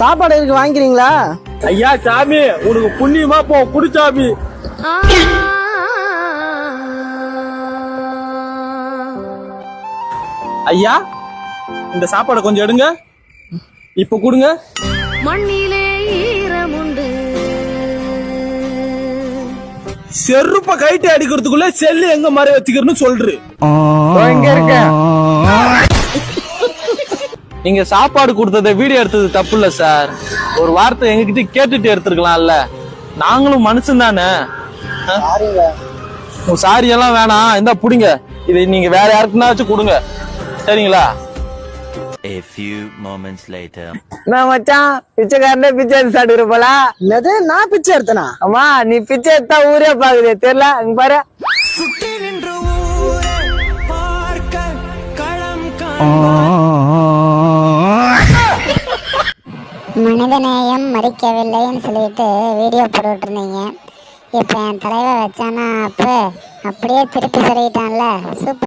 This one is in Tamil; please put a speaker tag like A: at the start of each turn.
A: சாப்பாடு இருக்கு வாங்கிக்கிறீங்களா?
B: ஐயா சாமி உனக்கு புண்ணியமா போ குடிச்சாமி. ஐயா இந்த சாப்பாடை கொஞ்சம் எடுங்க, இப்ப கொடுங்க.
C: மண்ணிலே ஈரமுண்டு.
B: செருப்ப கைட்டு அடிக்கிறதுக்குள்ள செல்லு எங்க மாதிரி வச்சுக்கிறன்னு சொல்று.
A: இங்க இருக்க.
D: நீங்க சாப்பாடு கொடுத்தத வீடியோ எடுத்தது தப்பு இல்ல சார். ஒரு வார்த்தை எங்ககிட்ட கேட்டுட்டு எடுத்துருக்கலாம்ல. நாங்களும் மனுஷன் தானே. சாரி எல்லாம் வேணாம், இந்த புடிங்க. இதை நீங்க வேற யாருக்குன்னா வச்சு கொடுங்க, சரிங்களா?
E: A few moments later.
A: நான் மச்சான் பிச்சைக்காரனே பிச்சை எடுத்து சாப்பிடுற போல. என்னது நான் பிச்சை எடுத்தனா? அம்மா நீ பிச்சை எடுத்தா ஊரே பாக்குது தெரியல. அங்க பாரு.
F: மனிதநேயம் மறிக்கவில்லைன்னு சொல்லிட்டு வீடியோ போட்டுட்டு இருந்தீங்க. இப்போ என் தலைவர் வச்சானா அப்படியே திருப்பி சொல்லிட்டான்ல. சூப்பர்.